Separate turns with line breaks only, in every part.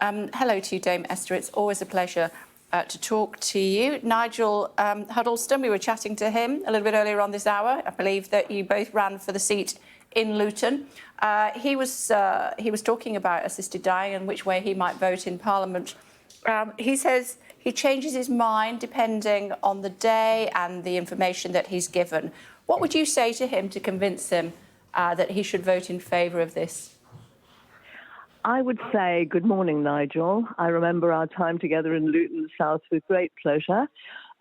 Hello to you, Dame Esther. It's always a pleasure to talk to you. Nigel Huddleston, we were chatting to him a little bit earlier on this hour. I believe that you both ran for the seat in Luton. He was talking about assisted dying and which way he might vote in Parliament. He says he changes his mind depending on the day and the information that he's given. What would you say to him to convince him that he should vote in favour of this?
I would say, good morning, Nigel. I remember our time together in Luton South with great pleasure.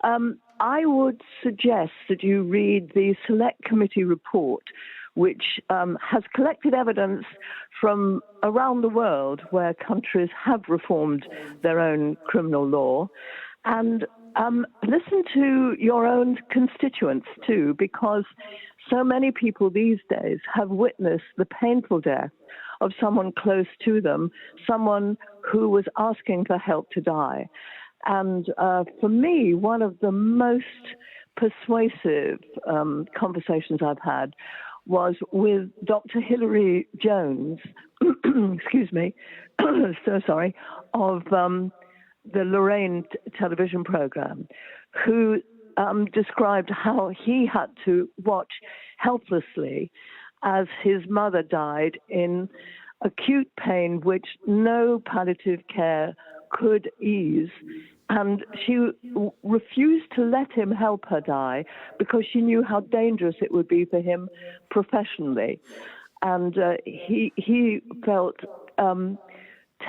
I would suggest that you read the Select Committee report, which has collected evidence from around the world where countries have reformed their own criminal law. And listen to your own constituents, too, because so many people these days have witnessed the painful death of someone close to them, someone who was asking for help to die. And for me, one of the most persuasive conversations I've had was with Dr. Hilary Jones, excuse me, so sorry, of the Lorraine television program, who described how he had to watch helplessly as his mother died in acute pain which no palliative care could ease. And she refused to let him help her die because she knew how dangerous it would be for him professionally. And he felt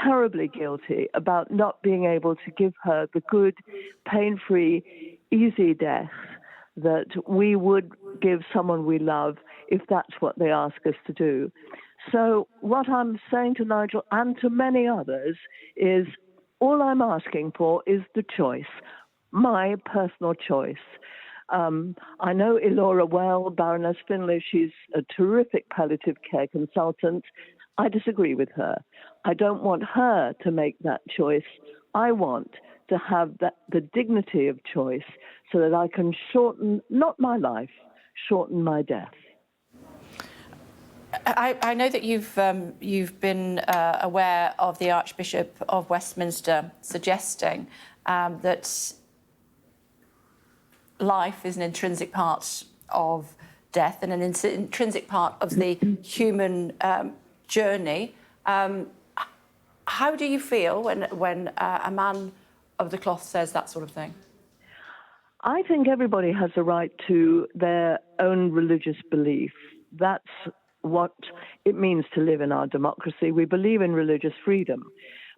terribly guilty about not being able to give her the good, pain-free, easy death that we would give someone we love if that's what they ask us to do. So what I'm saying to Nigel and to many others is all I'm asking for is the choice, my personal choice. I know Elora well, Baroness Finlay. She's a terrific palliative care consultant. I disagree with her. I don't want her to make that choice. I want to have the dignity of choice so that I can shorten, not my life, shorten my death.
I know that you've been aware of the Archbishop of Westminster suggesting that life is an intrinsic part of death and an intrinsic part of the human journey. How do you feel when a man of the cloth says that sort of thing?
I think everybody has a right to their own religious belief. That's what it means to live in our democracy. We believe in religious freedom.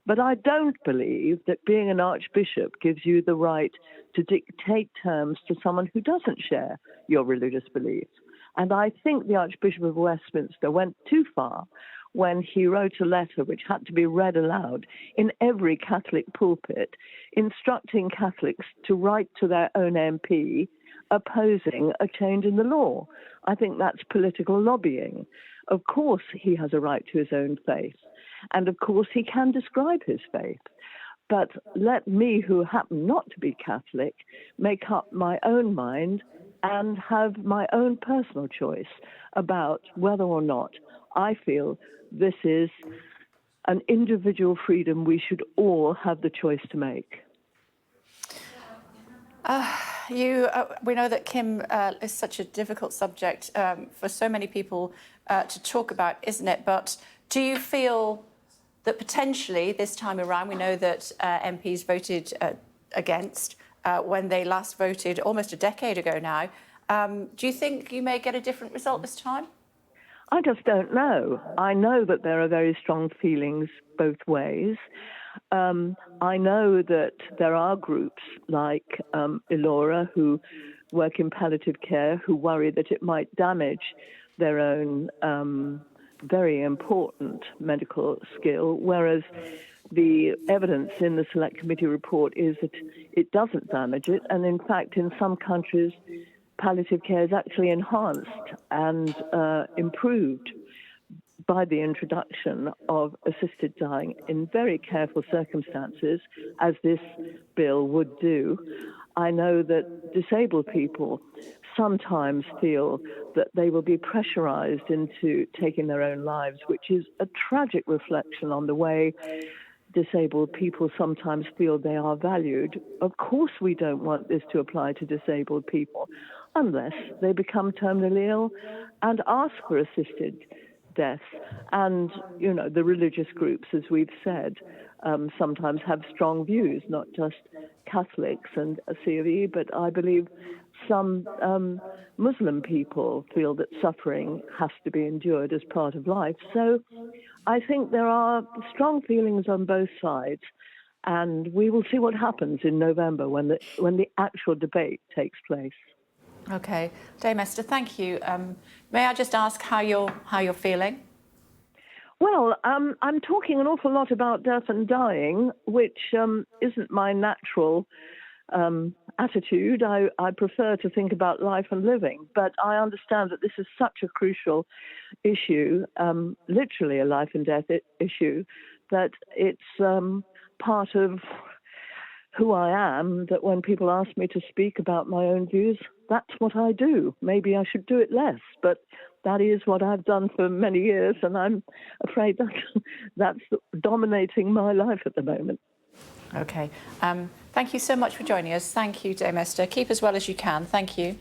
But I don't believe that being an archbishop gives you the right to dictate terms to someone who doesn't share your religious beliefs. And I think the Archbishop of Westminster went too far when he wrote a letter which had to be read aloud in every Catholic pulpit, instructing Catholics to write to their own MP opposing a change in the law. I think that's political lobbying. Of course, he has a right to his own faith. And of course, he can describe his faith. But let me, who happen not to be Catholic, make up my own mind and have my own personal choice about whether or not I feel this is an individual freedom we should all have the choice to make.
We know that Kim is such a difficult subject for so many people to talk about, isn't it? But do you feel that potentially this time around, we know that MPs voted against when they last voted almost a decade ago now. Do you think you may get a different result this time?
I just don't know. I know that there are very strong feelings both ways. I know that there are groups like Elora who work in palliative care who worry that it might damage their own very important medical skill, whereas the evidence in the Select Committee report is that it doesn't damage it. And in fact, in some countries, palliative care is actually enhanced and improved by the introduction of assisted dying in very careful circumstances, as this bill would do. I know that disabled people sometimes feel that they will be pressurized into taking their own lives, which is a tragic reflection on the way disabled people sometimes feel they are valued. Of course, we don't want this to apply to disabled people unless they become terminally ill and ask for assisted death. And, you know, the religious groups, as we've said, sometimes have strong views, not just Catholics and C of E, but I believe some Muslim people feel that suffering has to be endured as part of life. So I think there are strong feelings on both sides, and we will see what happens in November when the actual debate takes place.
Okay, Dame Esther, thank you. May I just ask how you're feeling?
Well, I'm talking an awful lot about death and dying, which isn't my natural attitude. I prefer to think about life and living, but I understand that this is such a crucial issue, literally a life and death issue, that it's part of who I am, that when people ask me to speak about my own views, that's what I do. Maybe I should do it less, but that is what I've done for many years, and I'm afraid that that's dominating my life at the moment.
Okay. Thank you so much for joining us. Thank you, Dame Esther. Keep as well as you can. Thank you.